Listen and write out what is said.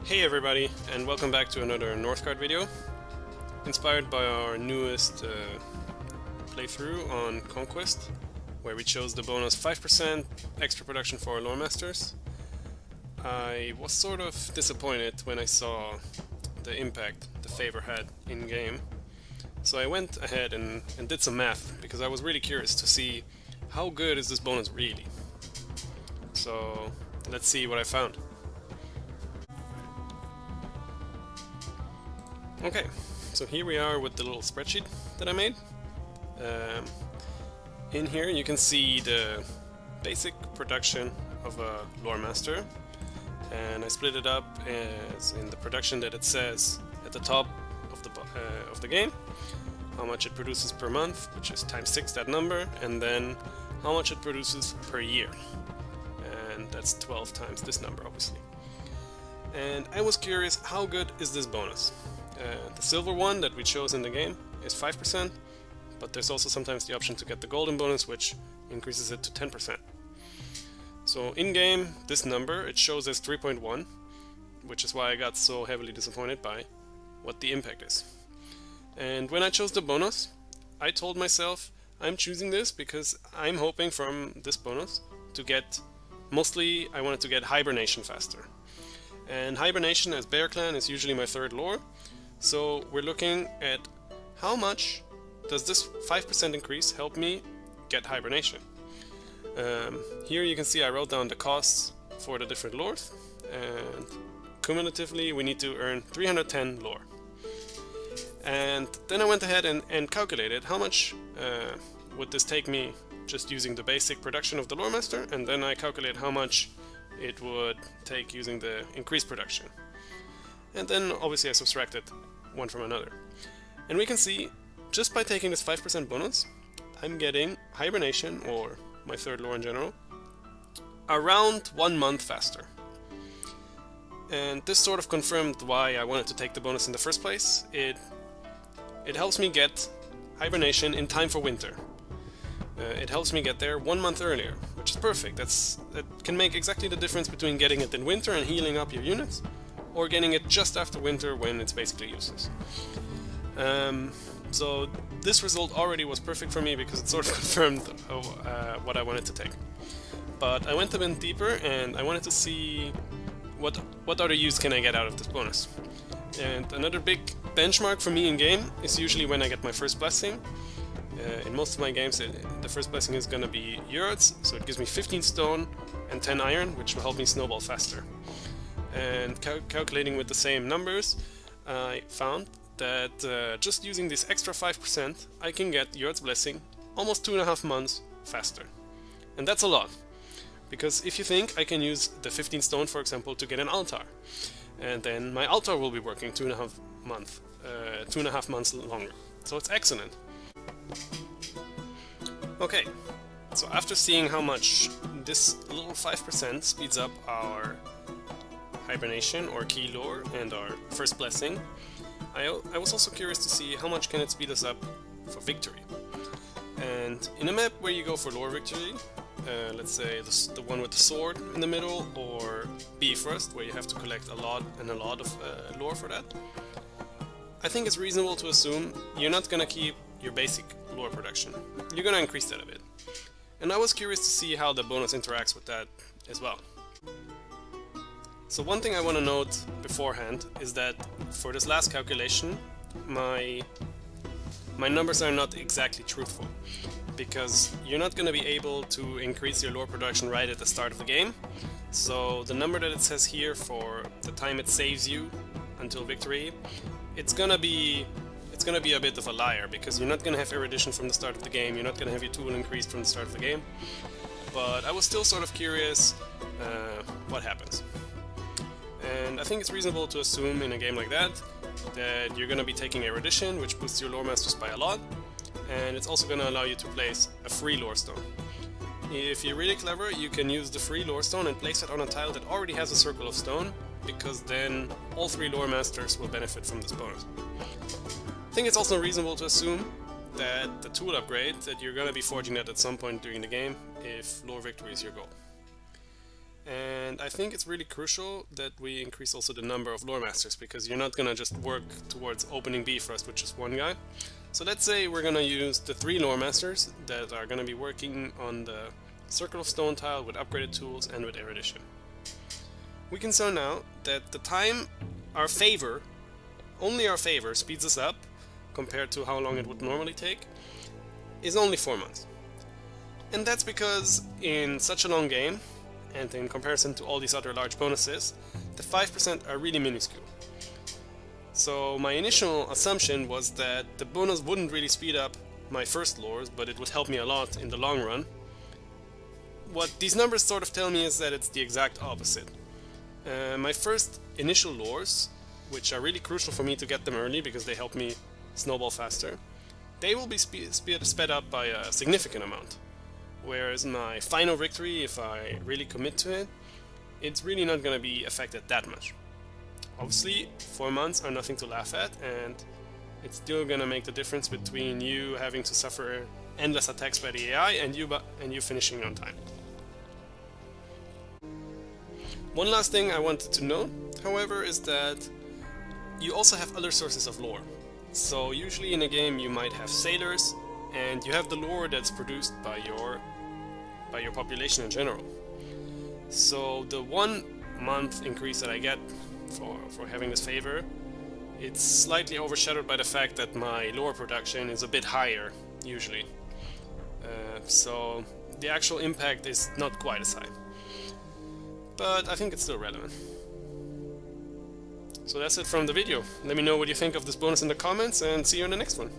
Hey everybody, and welcome back to another Northcard video, inspired by our newest playthrough on Conquest, where we chose the bonus 5% extra production for our Loremasters. I was sort of disappointed when I saw the impact the favor had in-game, so I went ahead and did some math, because I was really curious to see how good is this bonus really. So let's see what I found. Okay, so here we are with the little spreadsheet that I made. In here you can see the basic production of a Loremaster, and I split it up as in the production that it says at the top of the game, how much it produces per month, which is times 6 that number, and then how much it produces per year, and that's 12 times this number obviously. And I was curious, how good is this bonus? The silver one that we chose in the game is 5%, but there's also sometimes the option to get the golden bonus, which increases it to 10%. So in game, this number, it shows as 3.1, which is why I got so heavily disappointed by what the impact is. And when I chose the bonus, I told myself I'm choosing this because I'm hoping from this bonus to get, mostly I wanted to get hibernation faster. And hibernation as Bear Clan is usually my third lore, so we're looking at how much does this 5% increase help me get hibernation. Here you can see I wrote down the costs for the different lores, and cumulatively we need to earn 310 lore. And then I went ahead and calculated how much would this take me just using the basic production of the Loremaster, and then I calculated how much it would take using the increased production. And then obviously I subtracted one from another. And we can see, just by taking this 5% bonus, I'm getting hibernation, or my third lore in general, around 1 month faster. And this sort of confirmed why I wanted to take the bonus in the first place. It helps me get hibernation in time for winter. It helps me get there 1 month earlier, which is perfect. That can make exactly the difference between getting it in winter and healing up your units, or getting it just after winter when it's basically useless. So this result already was perfect for me because it sort of confirmed what I wanted to take. But I went a bit deeper and I wanted to see what other use can I get out of this bonus. And another big benchmark for me in game is usually when I get my first blessing. In most of my games the first blessing is gonna be Yurts, so it gives me 15 stone and 10 iron, which will help me snowball faster. And calculating with the same numbers, I found that just using this extra 5%, I can get Yurt's blessing almost 2.5 months faster. And that's a lot, because if you think, I can use the 15 stone, for example, to get an altar, and then my altar will be working 2.5 months longer. So it's excellent. Okay, so after seeing how much this little 5% speeds up our hibernation or key lore and our first blessing, I was also curious to see how much can it speed us up for victory. And in a map where you go for lore victory, let's say the one with the sword in the middle, or Bifrost, where you have to collect a lot of lore for that, I think it's reasonable to assume you're not gonna keep your basic lore production. You're gonna increase that a bit. And I was curious to see how the bonus interacts with that as well. So one thing I want to note beforehand is that for this last calculation, my numbers are not exactly truthful, because you're not going to be able to increase your lore production right at the start of the game. So the number that it says here for the time it saves you until victory, it's gonna be a bit of a liar, because you're not gonna have erudition from the start of the game, you're not gonna have your tool increased from the start of the game. But I was still sort of curious what happens. And I think it's reasonable to assume in a game like that you're gonna be taking erudition, which boosts your lore masters by a lot, and it's also gonna allow you to place a free lore stone. If you're really clever, you can use the free lore stone and place it on a tile that already has a circle of stone, because then all 3 lore masters will benefit from this bonus. I think it's also reasonable to assume that the tool upgrade, that you're gonna be forging that at some point during the game if lore victory is your goal. And I think it's really crucial that we increase also the number of lore masters, because you're not gonna just work towards opening B first with just one guy. So let's say we're gonna use the 3 lore masters that are gonna be working on the Circle of Stone tile with upgraded tools and with erudition. We can show now that the time only our favor speeds us up compared to how long it would normally take, is only 4 months. And that's because in such a long game, and in comparison to all these other large bonuses, the 5% are really minuscule. So my initial assumption was that the bonus wouldn't really speed up my first lores, but it would help me a lot in the long run. What these numbers sort of tell me is that it's the exact opposite. My first initial lores, which are really crucial for me to get them early because they help me snowball faster, they will be sped up by a significant amount. Whereas my final victory, if I really commit to it, it's really not going to be affected that much. Obviously, 4 months are nothing to laugh at, and it's still going to make the difference between you having to suffer endless attacks by the AI and you finishing on time. One last thing I wanted to note, however, is that you also have other sources of lore. So usually in a game you might have sailors, and you have the lore that's produced by your population in general. So the 1 month increase that I get for having this favor, it's slightly overshadowed by the fact that my lore production is a bit higher usually. So the actual impact is not quite as high. But I think it's still relevant. So that's it from the video. Let me know what you think of this bonus in the comments, and see you in the next one.